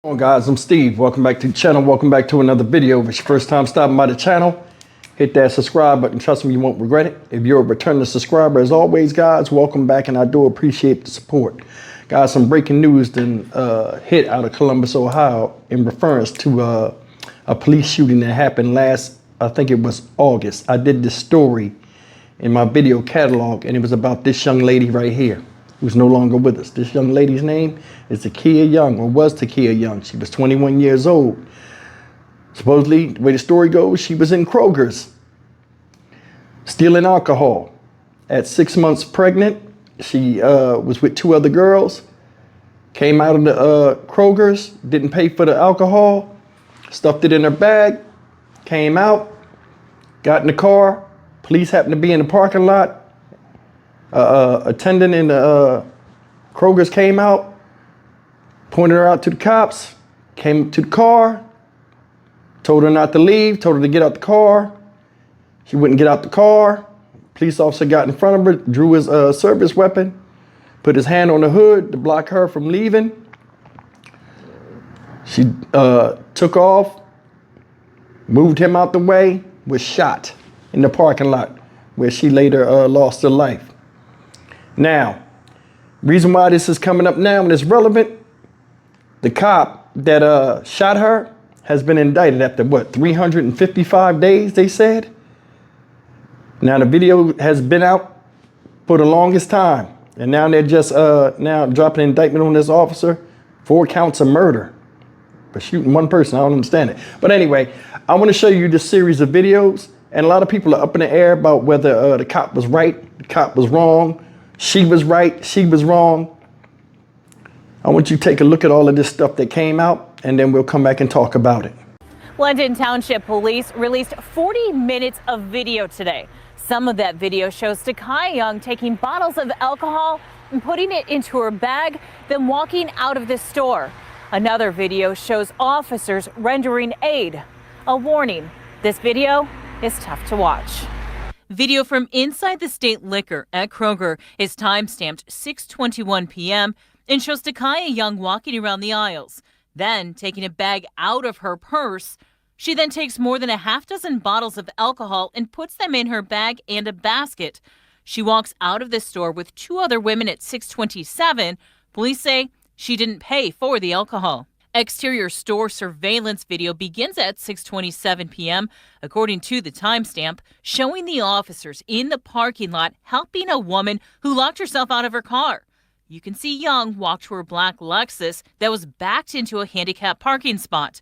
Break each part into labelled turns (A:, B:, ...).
A: Hello guys, I'm Steve. Welcome back to the channel. Welcome back to another video. If it's your first time stopping by the channel, hit that subscribe button. Trust me, you won't regret it. If you're a returning subscriber, as always, guys, welcome back, and I do appreciate the support. Guys, some breaking news hit out of Columbus, Ohio, in reference to a police shooting that happened last, I think it was August. I did this story in my video catalog, and it was about this young lady right here, who's no longer with us. This young lady's name is Takia Young, or was Takia Young. She was 21 years old. Supposedly, the way the story goes, she was in Kroger's stealing alcohol. At 6 months pregnant, she was with two other girls, came out of the Kroger's, didn't pay for the alcohol, stuffed it in her bag, came out, got in the car. Police happened to be in the parking lot. Attendant in the Kroger's came out, pointed her out to the cops, came to the car, told her not to leave, told her to get out the car. She wouldn't get out the car. Police officer got in front of her, drew his service weapon, put his hand on the hood to block her from leaving. She took off, moved him out the way, was shot in the parking lot, where she later lost her life. Now, reason why this is coming up now and it's relevant, the cop that shot her has been indicted after what, 355 days, they said? Now the video has been out for the longest time, and now they're just now dropping an indictment on this officer, 4 counts of murder for shooting one person. I don't understand it. But anyway, I want to show you this series of videos, and a lot of people are up in the air about whether the cop was right, the cop was wrong. She was right, she was wrong. I want you to take a look at all of this stuff that came out, and then we'll come back and talk about it.
B: Blendon Township Police released 40 minutes of video today. Some of that video shows Takia Young taking bottles of alcohol and putting it into her bag, then walking out of the store. Another video shows officers rendering aid. A warning, this video is tough to watch. Video from inside the state liquor at Kroger is time-stamped 6:21 p.m. and shows Takia Young walking around the aisles, then taking a bag out of her purse. She then takes more than a half dozen bottles of alcohol and puts them in her bag and a basket. She walks out of the store with 2 other women at 6:27. Police say she didn't pay for the alcohol. Exterior store surveillance video begins at 6:27 p.m., according to the timestamp, showing the officers in the parking lot helping a woman who locked herself out of her car. You can see Young walk to her black Lexus that was backed into a handicapped parking spot.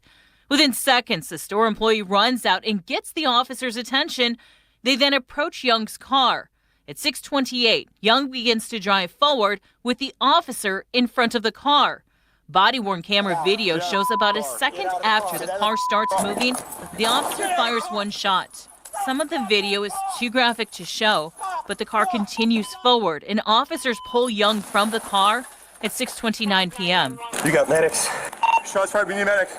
B: Within seconds, the store employee runs out and gets the officers' attention. They then approach Young's car. At 6:28, Young begins to drive forward with the officer in front of the car. Body-worn camera video shows about a second after the car starts moving, the officer fires 1 shot. Some of the video is too graphic to show, but the car continues forward and officers pull Young from the car at 6:29 p.m.
C: You got medics. Shots fired, we need medic.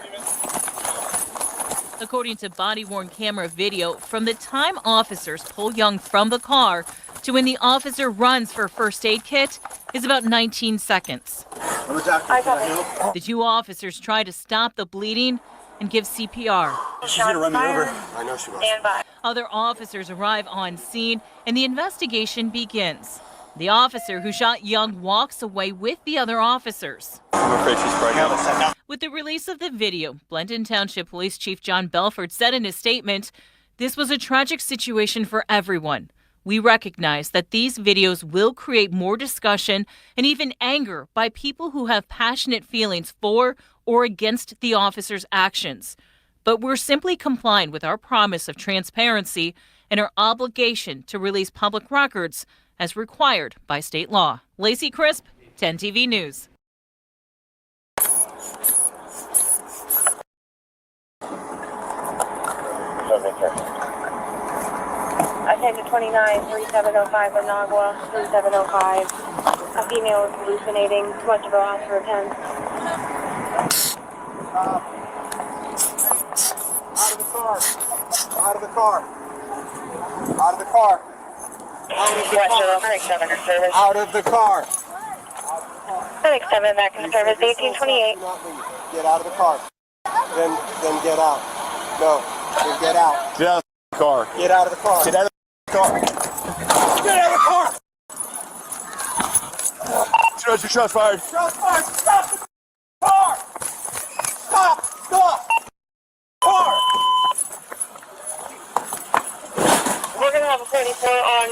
B: According to body-worn camera video, from the time officers pull Young from the car to when the officer runs for a first aid kit is about 19 seconds. The 2 officers try to stop the bleeding and give CPR.
C: She's gonna run me over. I know she was.
B: Other officers arrive on scene and the investigation begins. The officer who shot Young walks away with the other officers.
C: I'm afraid she's pregnant.
B: With the release of the video, Blendon Township Police Chief John Belford said in his statement, "This was a tragic situation for everyone. We recognize that these videos will create more discussion and even anger by people who have passionate feelings for or against the officers' actions. But we're simply complying with our promise of transparency and our obligation to release public records as required by state law." Lacey Crisp, 10 TV News.
D: Attention 29-3705 Managua, 3705. A female is hallucinating. Too much of a loss for attend.
C: Out of the car. Out of the car. Out of the car. Out of the car.
D: Medic 7 back in service, 1828.
C: Get out of the car. Then get out. No. Then get out.
E: Get out of the car.
C: Get out of the car.
E: Get out of the car.
C: Get out of the car.
E: Shots fired.
C: Shots fired. Stop the car. Stop the car.
D: We're going to have a 34 on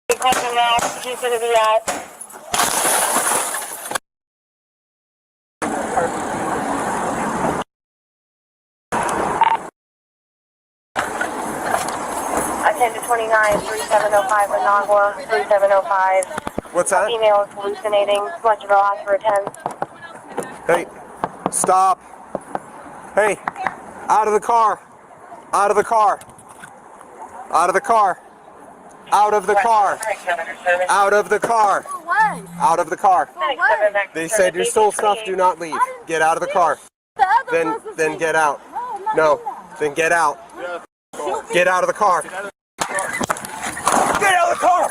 D: the customer now. He's going to be at. Attend to 29, 3705 Managua, 3705.
C: What's that?
D: Female is hallucinating. Much of a loss for attend.
C: Hey, stop. Hey, out of the car. Out of the car. Out of the car. Out of the car. Out of the car. Out of the car. They said you stole stuff, do not leave. Get out of the car. Then get out. No, then get out. Get out of the car. Get out of the car.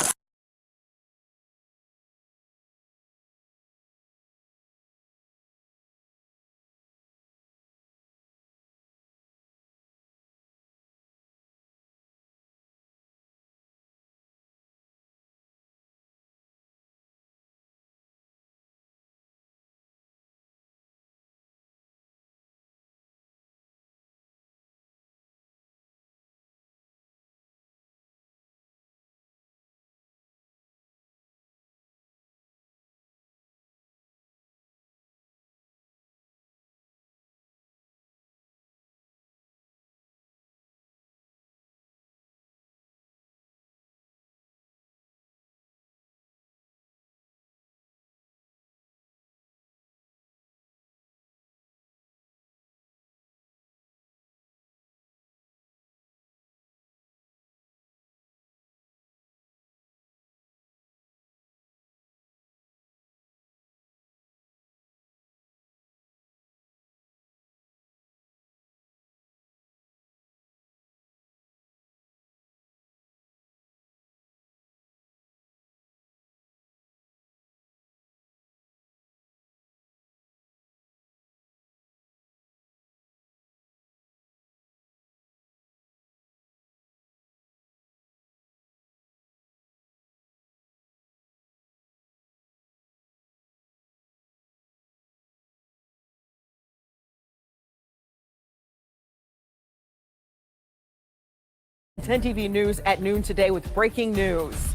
F: Ten TV News at noon today with breaking news.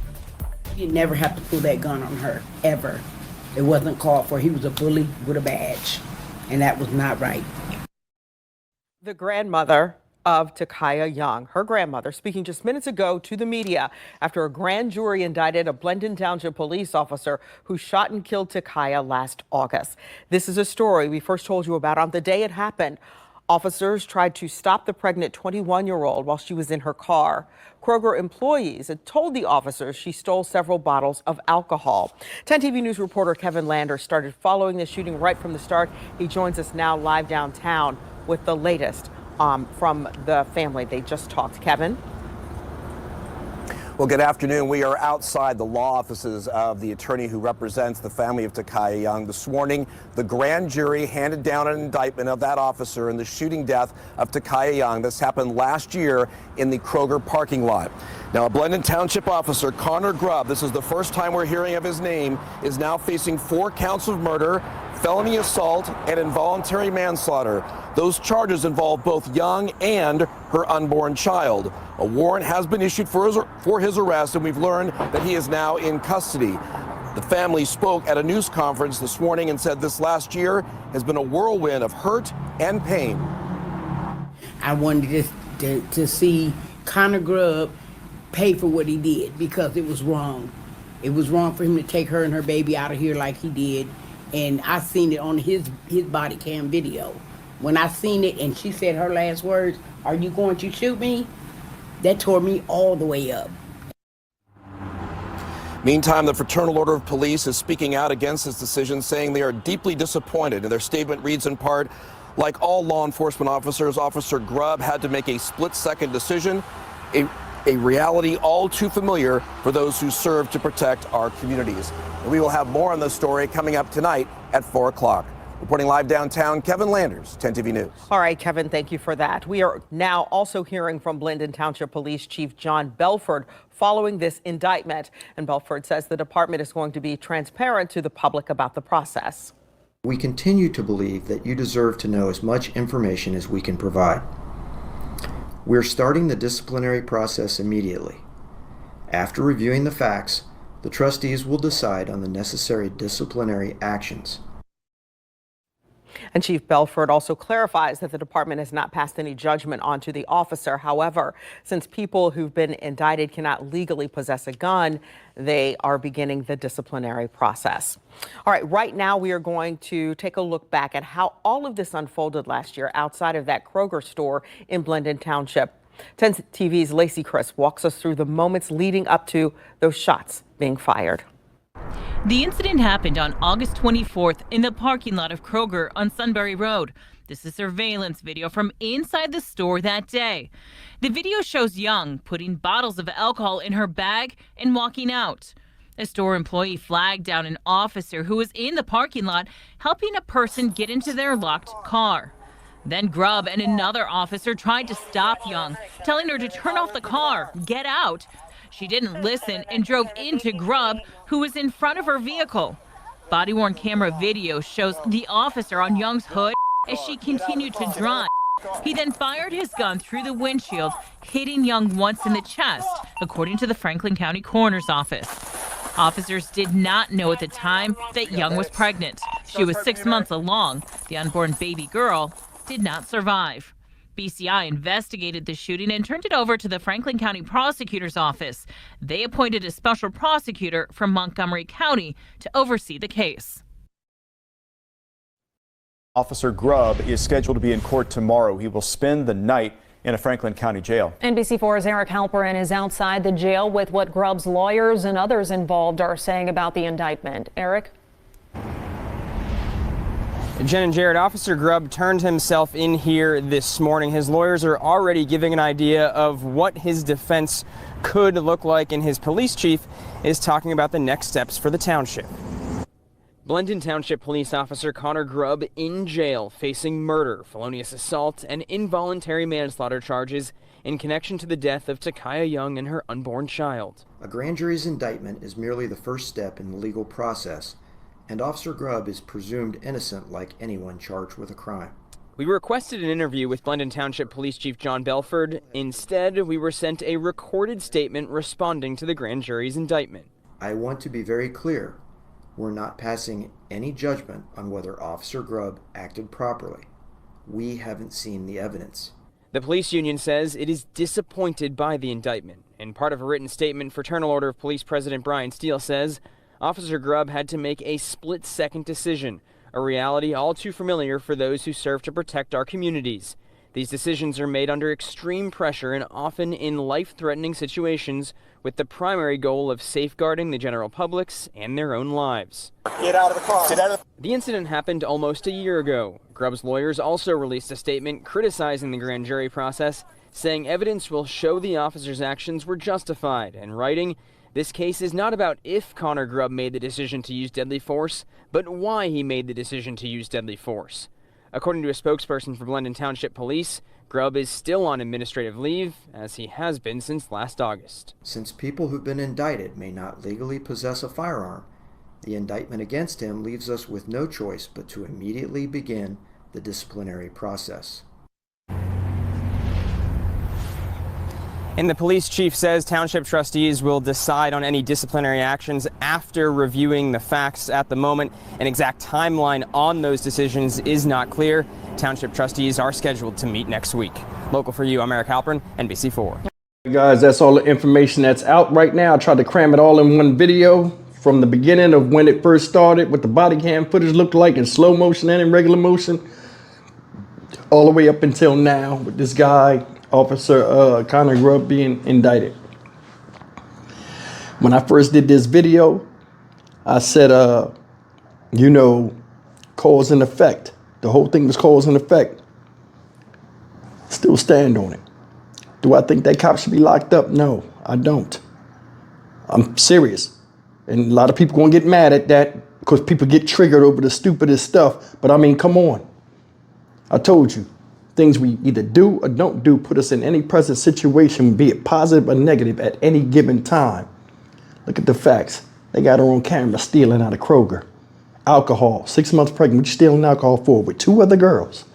G: You never have to pull that gun on her, ever. It wasn't called for. He was a bully with a badge, and that was not right.
F: The grandmother of Takaya Young, her grandmother, speaking just minutes ago to the media after a grand jury indicted a Blendon Township police officer who shot and killed Takaya last August. This is a story we first told you about on the day it happened. Officers tried to stop the pregnant 21-year-old while she was in her car. Kroger employees had told the officers she stole several bottles of alcohol. 10 TV News reporter Kevin Lander started following the shooting right from the start. He joins us now live downtown with the latest from the family. They just talked. Kevin?
H: Well, good afternoon. We are outside the law offices of the attorney who represents the family of Takaya Young. This morning, the grand jury handed down an indictment of that officer in the shooting death of Takaya Young. This happened last year in the Kroger parking lot. Now, a Blendon Township officer, ConnerGrubb, this is the first time we're hearing of his name, is now facing 4 counts of murder, felony assault, and involuntary manslaughter. Those charges involve both Young and her unborn child. A warrant has been issued for his arrest, and we've learned that he is now in custody. The family spoke at a news conference this morning and said this last year has been a whirlwind of hurt and pain.
G: I wanted to see ConnerGrubb pay for what he did, because it was wrong. It was wrong for him to take her and her baby out of here like he did. And I seen it on his body cam video. When I seen it and she said her last words, "Are you going to shoot me?" That tore me all the way up.
H: Meantime, the Fraternal Order of Police is speaking out against this decision, saying they are deeply disappointed. And their statement reads in part, like all law enforcement officers, Officer Grubb had to make a split-second decision, a reality all too familiar for those who serve to protect our communities. And we will have more on this story coming up tonight at 4 o'clock. Reporting live downtown, Kevin Landers, 10 TV News.
F: All right, Kevin, thank you for that. We are now also hearing from Blendon Township Police Chief John Belford following this indictment. And Belford says the department is going to be transparent to the public about the process.
I: We continue to believe that you deserve to know as much information as we can provide. We're starting the disciplinary process immediately. After reviewing the facts, the trustees will decide on the necessary disciplinary actions.
F: And Chief Belford also clarifies that the department has not passed any judgment onto the officer. However, since people who've been indicted cannot legally possess a gun, they are beginning the disciplinary process. All right now we are going to take a look back at how all of this unfolded last year outside of that Kroger store in Blendon Township. 10 TV's Lacey Chris walks us through the moments leading up to those shots being fired.
B: The incident happened on August 24th in the parking lot of Kroger on Sunbury Road. This is surveillance video from inside the store that day. The video shows Young putting bottles of alcohol in her bag and walking out. A store employee flagged down an officer who was in the parking lot helping a person get into their locked car. Then Grubb and another officer tried to stop Young, telling her to turn off the car, get out. She didn't listen and drove into Grubb, who was in front of her vehicle. Body-worn camera video shows the officer on Young's hood as she continued to drive. He then fired his gun through the windshield, hitting Young once in the chest, according to the Franklin County Coroner's Office. Officers did not know at the time that Young was pregnant. She was 6 months along. The unborn baby girl did not survive. BCI investigated the shooting and turned it over to the Franklin County Prosecutor's Office. They appointed a special prosecutor from Montgomery County to oversee the case.
J: Officer Grubb is scheduled to be in court tomorrow. He will spend the night in a Franklin County jail.
K: NBC4's Eric Halperin is outside the jail with what Grubb's lawyers and others involved are saying about the indictment. Eric?
L: Jen and Jared, Officer Grubb turned himself in here this morning. His lawyers are already giving an idea of what his defense could look like, and his police chief is talking about the next steps for the township. Blendon Township Police Officer ConnerGrubb in jail, facing murder, felonious assault, and involuntary manslaughter charges in connection to the death of Takaya Young and her unborn child.
I: A grand jury's indictment is merely the first step in the legal process, and Officer Grubb is presumed innocent like anyone charged with a crime.
L: We requested an interview with Blendon Township Police Chief John Belford. Instead, we were sent a recorded statement responding to the grand jury's indictment.
I: I want to be very clear. We're not passing any judgment on whether Officer Grubb acted properly. We haven't seen the evidence.
L: The police union says it is disappointed by the indictment. In part of a written statement, Fraternal Order of Police President Brian Steele says Officer Grubb had to make a split-second decision, a reality all too familiar for those who serve to protect our communities. These decisions are made under extreme pressure and often in life-threatening situations, with the primary goal of safeguarding the general public's and their own lives.
C: Get out of the car. Get out of
L: The incident happened almost a year ago. Grubb's lawyers also released a statement criticizing the grand jury process, saying evidence will show the officer's actions were justified, and writing, "This case is not about if ConnerGrubb made the decision to use deadly force, but why he made the decision to use deadly force." According to a spokesperson for Blendon Township Police, Grubb is still on administrative leave, as he has been since last August.
I: Since people who've been indicted may not legally possess a firearm, the indictment against him leaves us with no choice but to immediately begin the disciplinary process.
L: And the police chief says township trustees will decide on any disciplinary actions after reviewing the facts. At the moment, an exact timeline on those decisions is not clear. Township trustees are scheduled to meet next week. Local for you, I'm Eric Halperin, NBC4.
A: Guys, that's all the information that's out right now. I tried to cram it all in one video from the beginning of when it first started, what the body cam footage looked like in slow motion and in regular motion, all the way up until now with this guy, Officer ConnerGrubb, being indicted. When I first did this video, I said, cause and effect. The whole thing was cause and effect. Still stand on it. Do I think that cop should be locked up? No, I don't. I'm serious. And a lot of people gonna get mad at that. because people get triggered over the stupidest stuff. But I mean, come on. I told you, things we either do or don't do put us in any present situation, be it positive or negative at any given time. Look at the facts. They got her on camera stealing out of Kroger. Alcohol, 6 months pregnant, what you stealing alcohol for? With 2 other girls.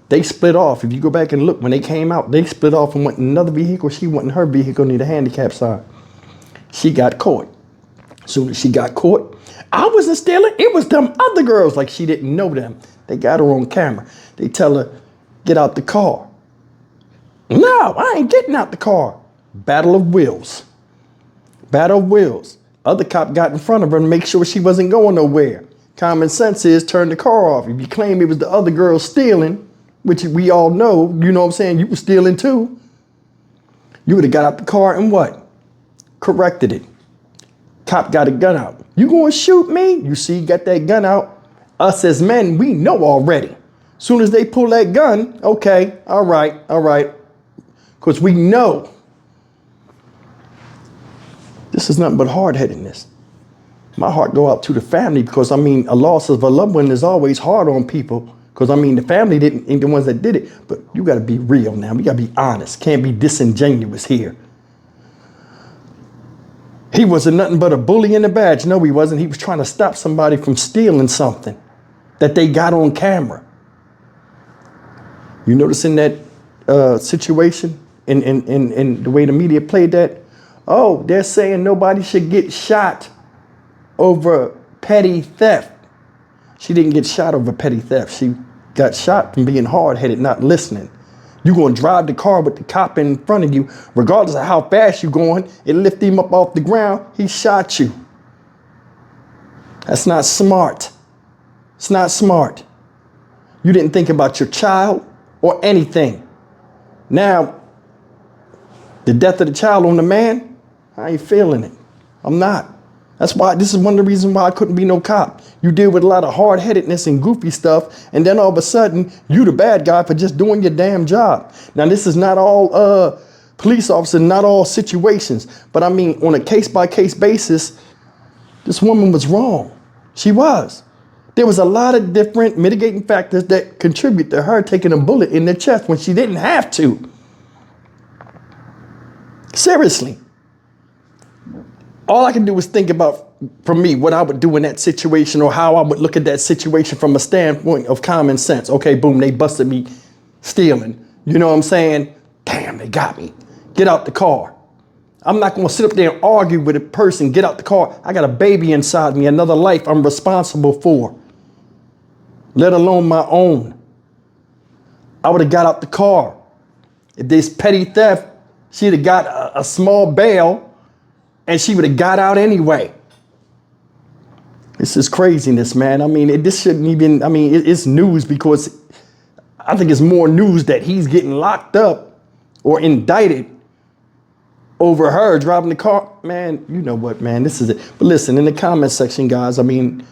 A: They split off. If you go back and look, when they came out, they split off and went in another vehicle. She went in her vehicle, need a handicap sign. She got caught. As soon as she got caught, I wasn't stealing. It was them other girls, like she didn't know them. They got her on camera. They tell her, get out the car. No, I ain't getting out the car. Battle of wills. Battle of wills. Other cop got in front of her to make sure she wasn't going nowhere. Common sense is turn the car off. If you claim it was the other girl stealing, which we all know, you know what I'm saying, you were stealing too, you would have got out the car and what? Corrected it. Cop got a gun out. You gonna shoot me? You see, got that gun out. Us as men, we know already. Soon as they pull that gun, okay, all right. Because we know this is nothing but hard-headedness. My heart go out to the family because, I mean, a loss of a loved one is always hard on people because, I mean, the family ain't the ones that did it. But you got to be real now. We got to be honest. Can't be disingenuous here. He wasn't nothing but a bully in the badge. No, he wasn't. He was trying to stop somebody from stealing something that they got on camera. You notice in that situation, in the way the media played that, oh, they're saying nobody should get shot over petty theft. She didn't get shot over petty theft. She got shot from being hard-headed, not listening. You're going to drive the car with the cop in front of you, regardless of how fast you're going, it lift him up off the ground, he shot you. That's not smart. It's not smart. You didn't think about your child or anything. Now, the death of the child on the man, I ain't feeling it. I'm not. That's why, this is one of the reasons why I couldn't be no cop. You deal with a lot of hard-headedness and goofy stuff, and then all of a sudden, you the bad guy for just doing your damn job. Now, this is not all police officers, not all situations, but I mean, on a case-by-case basis, this woman was wrong. She was. There was a lot of different mitigating factors that contribute to her taking a bullet in the chest when she didn't have to. Seriously. All I can do is think about, for me, what I would do in that situation or how I would look at that situation from a standpoint of common sense. Okay, boom, they busted me stealing. You know what I'm saying? Damn, they got me. Get out the car. I'm not going to sit up there and argue with a person. Get out the car. I got a baby inside me, another life I'm responsible for, let alone my own. I would have got out the car. If there's petty theft, she'd have got a small bail and she would have got out anyway. This is craziness, man. I mean, this shouldn't even, I mean, it's news because I think it's more news that he's getting locked up or indicted over her driving the car. Man, you know what, man, this is it. But listen, in the comment section, guys, I mean,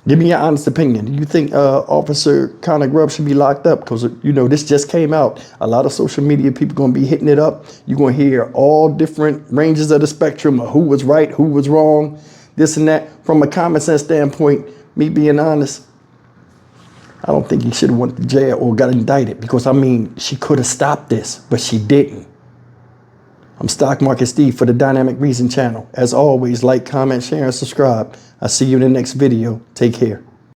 A: give me your honest opinion. Do you think Ofc.ConnerGrubb should be locked up? Because, you know, this just came out. A lot of social media people going to be hitting it up. You're going to hear all different ranges of the spectrum of who was right, who was wrong, this and that. From a common sense standpoint, me being honest, I don't think he should have went to jail or got indicted because, I mean, she could have stopped this, but she didn't. I'm Stock Market Steve for the Dynamic Reason channel. As always, like, comment, share, and subscribe. I'll see you in the next video. Take care.